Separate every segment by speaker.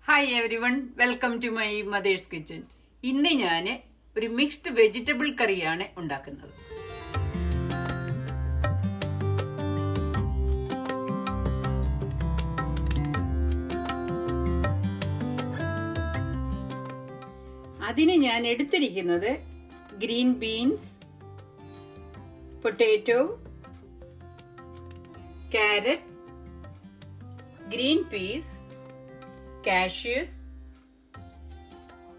Speaker 1: Hi everyone, welcome to my mother's kitchen. ഇന്ന് ഞാൻ ഒരു മിക്സ്ഡ് വെജിറ്റബിൾ കറിയാണ് ഉണ്ടാക്കുന്നത്. അതിന് ഞാൻ എടുത്തിരിക്കുന്നത് green beans, potato, carrot, green peas, cashews,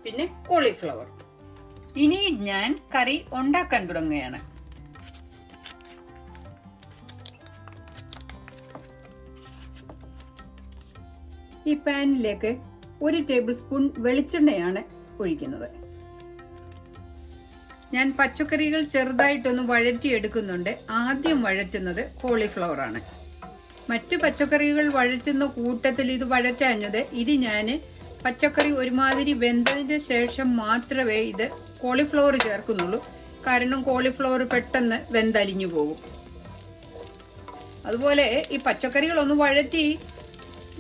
Speaker 1: പിന്നെ കോളിഫ്ലവർ. ഇനി ഞാൻ കറി ഉണ്ടാക്കാൻ തുടങ്ങുകയാണ്. ഈ പാനിലേക്ക് 1 ടേബിൾ സ്പൂൺ വെളിച്ചെണ്ണയാണ് ഒഴിക്കുന്നത്. ഞാൻ പച്ചക്കറികൾ ചെറുതായിട്ടൊന്ന് വഴറ്റിയെടുക്കുന്നുണ്ട്. ആദ്യം വഴറ്റുന്നത് കോളിഫ്ലവർ ആണ്. മറ്റു പച്ചക്കറികൾ വഴറ്റുന്ന കൂട്ടത്തിൽ ഇത് വഴറ്റാഞ്ഞത്, ഇത് ഞാൻ പച്ചക്കറി ഒരുമാതിരി വെന്തതിന് ശേഷം മാത്രമേ ഇത് കോളിഫ്ലവർ ചേർക്കുന്നുള്ളൂ. കാരണം കോളിഫ്ലവർ പെട്ടെന്ന് വെന്തലിഞ്ഞു പോകും. അതുപോലെ ഈ പച്ചക്കറികളൊന്ന് വഴറ്റി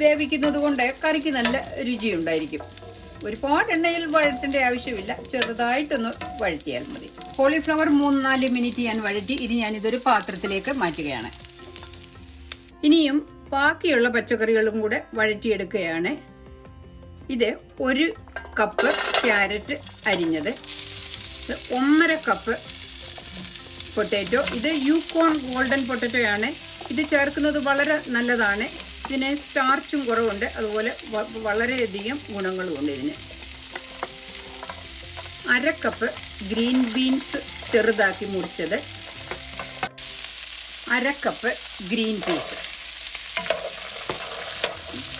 Speaker 1: വേവിക്കുന്നത് കൊണ്ട് കറിക്ക് നല്ല രുചിയുണ്ടായിരിക്കും. ഒരുപാട് എണ്ണയിൽ വഴറ്റേണ്ട ആവശ്യമില്ല, ചെറുതായിട്ടൊന്ന് വഴറ്റിയാൽ മതി. കോളിഫ്ലവർ 3-4 മിനിറ്റ് ഞാൻ വഴറ്റി. ഇനി ഞാനിതൊരു പാത്രത്തിലേക്ക് മാറ്റുകയാണ്. ഇനിയും ബാക്കിയുള്ള പച്ചക്കറികളും കൂടെ വഴറ്റിയെടുക്കുകയാണ്. ഇത് 1 കപ്പ് ക്യാരറ്റ് അരിഞ്ഞത്, 1.5 കപ്പ് പൊട്ടാറ്റോ. ഇത് യൂക്കോൺ ഗോൾഡൻ പൊട്ടാറ്റോയാണ്. ഇത് ചേർക്കുന്നത് വളരെ നല്ലതാണ്. ഇതിന് സ്റ്റാർച്ചും കുറവുണ്ട്, അതുപോലെ വളരെയധികം ഗുണങ്ങളുമുണ്ട് ഇതിന്. 1/2 കപ്പ് ഗ്രീൻ ബീൻസ് ചെറുതാക്കി മുറിച്ചത്, 1/2 കപ്പ് ഗ്രീൻ പീസ്.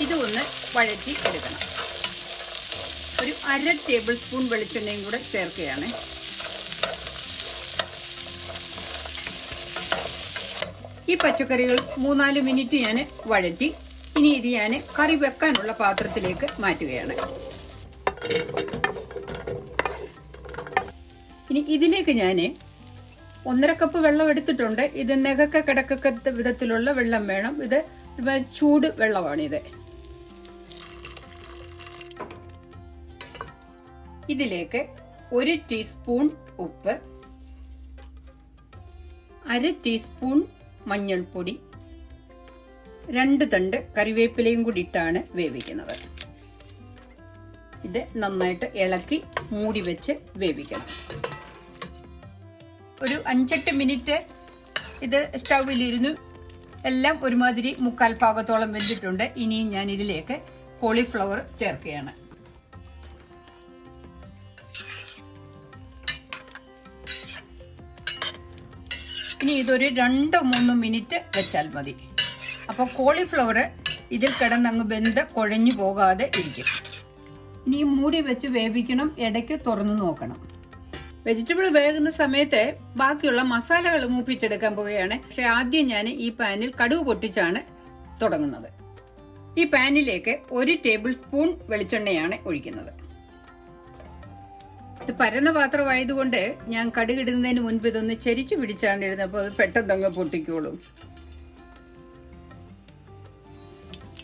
Speaker 1: ഇത് ഒന്ന് വഴറ്റി എടുക്കണം. ഒരു 1/2 ടേബിൾ സ്പൂൺ വെളിച്ചെണ്ണയും കൂടെ ചേർക്കുകയാണ്. ഈ പച്ചക്കറികൾ 3-4 മിനിറ്റ് ഞാൻ വഴറ്റി. ഇനി ഇത് ഞാൻ കറി വെക്കാനുള്ള പാത്രത്തിലേക്ക് മാറ്റുകയാണ്. ഇനി ഇതിലേക്ക് ഞാൻ 1.5 കപ്പ് വെള്ളം എടുത്തിട്ടുണ്ട്. ഇത് നെകക്ക കിടക്കത്ത വിധത്തിലുള്ള വെള്ളം വേണം. ഇത് ചൂട് വെള്ളമാണിത്. ഇതിലേക്ക് 1 ടീസ്പൂൺ ഉപ്പ്, 1/2 ടീസ്പൂൺ മഞ്ഞൾപ്പൊടി, 2 തണ്ട് കറിവേപ്പിലയും കൂടി ഇട്ടാണ് വേവിക്കുന്നത്. ഇത് നന്നായിട്ട് ഇളക്കി മൂടി വെച്ച് വേവിക്കണം. ഒരു 5-8 മിനിറ്റ് ഇത് സ്റ്റൗവിലിരുന്നു. എല്ലാം ഒരുമാതിരി 3/4 ഭാഗത്തോളം വെന്തിട്ടുണ്ട്. ഇനിയും ഞാൻ ഇതിലേക്ക് കോളിഫ്ലവർ ചേർക്കുകയാണ്. ഇനി ഇതൊരു 2-3 മിനിറ്റ് വെച്ചാൽ മതി. അപ്പോൾ കോളിഫ്ലവർ ഇതിൽ കിടന്നങ്ങ് വെന്ത് കുഴഞ്ഞു പോകാതെ ഇരിക്കും. ഇനി മൂടി വെച്ച് വേവിക്കണം, ഇടയ്ക്ക് തുറന്നു നോക്കണം. വെജിറ്റബിൾ വേകുന്ന സമയത്ത് ബാക്കിയുള്ള മസാലകൾ മൂപ്പിച്ചെടുക്കാൻ പോവുകയാണ്. പക്ഷെ ആദ്യം ഞാൻ ഈ പാനിൽ കടുക് പൊട്ടിച്ചാണ് തുടങ്ങുന്നത്. ഈ പാനിലേക്ക് 1 ടേബിൾ സ്പൂൺ വെളിച്ചെണ്ണയാണ് ഒഴിക്കുന്നത്. ഇത് പരന്ന പാത്രമായതുകൊണ്ട് ഞാൻ കടുകിടുന്നതിന് മുൻപ് ഇതൊന്ന് ചെരിച്ചു പിടിച്ചാണ് ഇടുന്നത്. അപ്പോൾ അത് പെട്ടെന്ന് അങ്ങ് പൊട്ടിക്കോളും.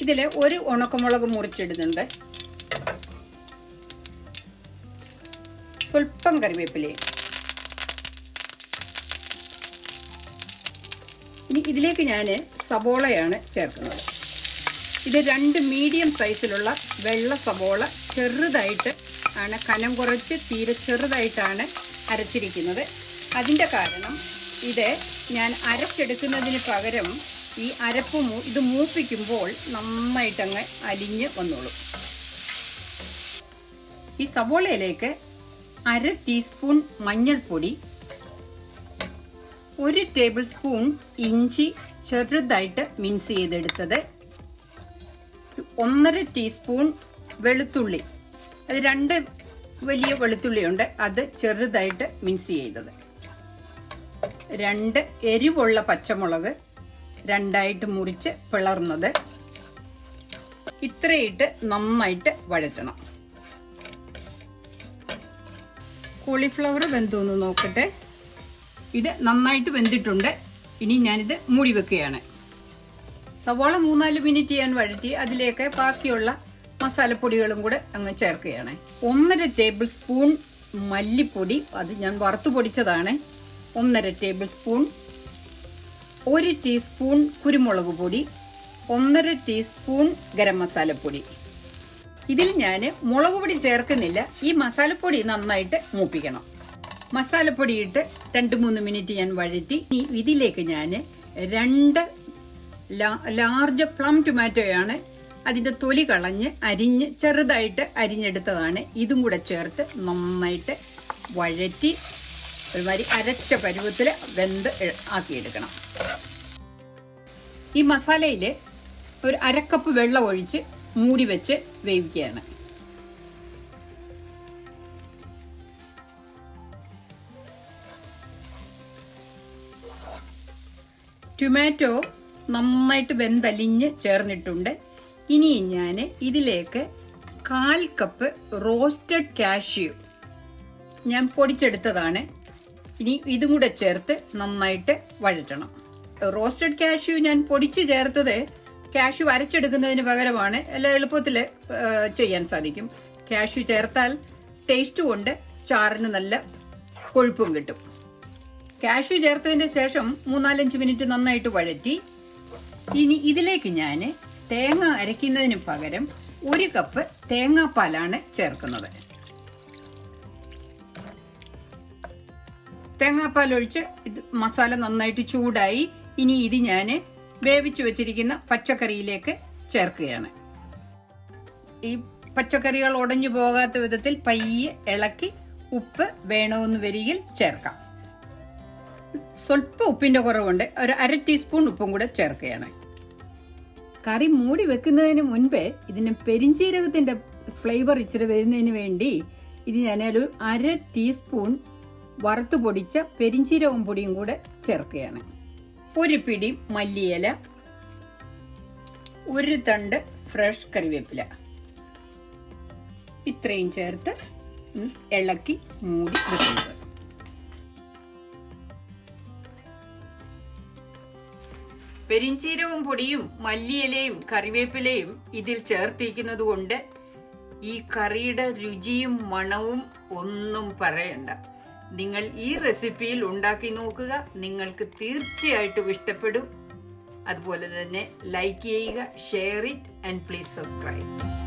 Speaker 1: ഇതില് 1 ഉണക്കമുളക് മുറിച്ചിടുന്നുണ്ട്, സ്വല്പം കറിവേപ്പിലയും. ഇനി ഇതിലേക്ക് ഞാൻ സബോളയാണ് ചേർക്കുന്നത്. ഇത് 2 മീഡിയം സൈസിലുള്ള വെള്ള സബോള ചെറുതായിട്ട് ആണ്, കനം കുറച്ച് തീരെ ചെറുതായിട്ടാണ് അരച്ചിരിക്കുന്നത്. അതിൻ്റെ കാരണം ഇത് ഞാൻ അരച്ചെടുക്കുന്നതിന് പകരം ഈ അരപ്പ് ഇത് മൂപ്പിക്കുമ്പോൾ നന്നായിട്ടങ്ങ് അലിഞ്ഞ് വന്നോളും. ഈ സബോളയിലേക്ക് 1/2 ടീസ്പൂൺ മഞ്ഞൾപ്പൊടി, 1 ടേബിൾ സ്പൂൺ ഇഞ്ചി ചെറുതായിട്ട് മിക്സ് ചെയ്തെടുത്തത്, 1.5 ടീസ്പൂൺ വെളുത്തുള്ളി, അത് 2 വലിയ വെളുത്തുള്ളിയുണ്ട്, അത് ചെറുതായിട്ട് മിക്സ് ചെയ്തത്, 2 എരിവുള്ള പച്ചമുളക് 2ആയിട്ട് മുറിച്ച് പിളർന്നത്. ഇത്രയിട്ട് നന്നായിട്ട് വഴറ്റണം. കോളിഫ്ലവർ വെന്തോന്ന് നോക്കട്ടെ. ഇത് നന്നായിട്ട് വെന്തിട്ടുണ്ട്. ഇനി ഞാനിത് മൂടി വെക്കുകയാണ്. സവാള 3-4 മിനിറ്റ് ഞാൻ വഴറ്റി അതിലേക്ക് ബാക്കിയുള്ള മസാലപ്പൊടികളും കൂടെ അങ്ങ് ചേർക്കുകയാണ്. 1.5 ടേബിൾ സ്പൂൺ മല്ലിപ്പൊടി, അത് ഞാൻ വറുത്തു പൊടിച്ചതാണ്. 1.5 ടേബിൾ സ്പൂൺ, 1 ടീസ്പൂൺ കുരുമുളക് പൊടി, 1.5 ടീസ്പൂൺ ഗരം മസാലപ്പൊടി. ഇതിൽ ഞാൻ മുളക് പൊടി ചേർക്കുന്നില്ല. ഈ മസാലപ്പൊടി നന്നായിട്ട് മൂപ്പിക്കണം. മസാലപ്പൊടി ഇട്ട് 2-3 മിനിറ്റ് ഞാൻ വഴറ്റി. ഇതിലേക്ക് ഞാൻ 2 ലാർജ് പ്ലം ടൊമാറ്റോയാണ്. അതിന്റെ തൊലി കളഞ്ഞ് ചെറുതായിട്ട് അരിഞ്ഞെടുത്തതാണ്. ഇതും കൂടെ ചേർത്ത് നന്നായിട്ട് വഴറ്റി ഒരുമാതിരി അരച്ച പരുവത്തിൽ വെന്ത് ആക്കിയെടുക്കണം. ഈ മസാലയിൽ ഒരു 1/2 കപ്പ് വെള്ളം ഒഴിച്ച് മൂടി വെച്ച് വേവിക്കുകയാണ്. ടൊമാറ്റോ നന്നായിട്ട് വെന്തലിഞ്ഞ് ചേർന്നിട്ടുണ്ട്. ഇനി ഞാൻ ഇതിലേക്ക് 1/4 കപ്പ് റോസ്റ്റഡ് കാഷ്യൂ ഞാൻ പൊടിച്ചെടുത്തതാണ്. ഇനി ഇതും കൂടെ ചേർത്ത് നന്നായിട്ട് വഴറ്റണം. റോസ്റ്റഡ് കാഷ്യൂ ഞാൻ പൊടിച്ച് ചേർത്തത് കാഷ്യൂ അരച്ചെടുക്കുന്നതിന് പകരമാണ്. എല്ലാം എളുപ്പത്തിൽ ചെയ്യാൻ സാധിക്കും. കാഷ്യൂ ചേർത്താൽ ടേസ്റ്റും ഉണ്ട്, ചാറിന് നല്ല കൊഴുപ്പും കിട്ടും. കാഷ്യൂ ചേർത്തതിന് ശേഷം 3-4 മിനിറ്റ് നന്നായിട്ട് വഴറ്റി. ഇനി ഇതിലേക്ക് ഞാൻ തേങ്ങ അരയ്ക്കുന്നതിന് പകരം 1 കപ്പ് തേങ്ങാപ്പാലാണ് ചേർക്കുന്നത്. തേങ്ങാപ്പാൽ ഒഴിച്ച് മസാല നന്നായിട്ട് ചൂടായി. ഇനി ഇത് ഞാൻ വേവിച്ചു വെച്ചിരിക്കുന്ന പച്ചക്കറിയിലേക്ക് ചേർക്കുകയാണ്. ഈ പച്ചക്കറികൾ ഉടഞ്ഞു പോകാത്ത വിധത്തിൽ പയ്യെ ഇളക്കി ഉപ്പ് വേണമെന്ന് വരികിൽ ചേർക്കാം. സ്വല്പം ഉപ്പിന്റെ കുറവുണ്ട്. ഒരു 1/2 ടീസ്പൂൺ ഉപ്പും കൂടെ ചേർക്കുകയാണ്. കറി മൂടി വെക്കുന്നതിന് മുൻപേ ഇതിന് പെരിഞ്ചീരകത്തിന്റെ ഫ്ലേവർ ഇച്ചിരി വരുന്നതിന് വേണ്ടി ഇത് ഞാനൊരു 1/2 ടീസ്പൂൺ വറുത്തു പൊടിച്ച പെരിഞ്ചീരകം പൊടിയും കൂടെ ചേർക്കുകയാണ്. 1 പിടി മല്ലിയില, 1 തണ്ട് ഫ്രഷ് കറിവേപ്പില, ഇത്രയും ചേർത്ത് ഇളക്കി മൂടി വെക്കുന്നത്. പെരിഞ്ചീരകവും പൊടിയും മല്ലിയിലയും കറിവേപ്പിലയും ഇതിൽ ചേർത്തിരിക്കുന്നത് കൊണ്ട് ഈ കറിയുടെ രുചിയും മണവും ഒന്നും പറയണ്ട. നിങ്ങൾ ഈ റെസിപ്പിയിൽ ഉണ്ടാക്കി നോക്കുക. നിങ്ങൾക്ക് തീർച്ചയായിട്ടും ഇഷ്ടപ്പെടും. അതുപോലെ തന്നെ ലൈക്ക് ചെയ്യുക, share it and please subscribe.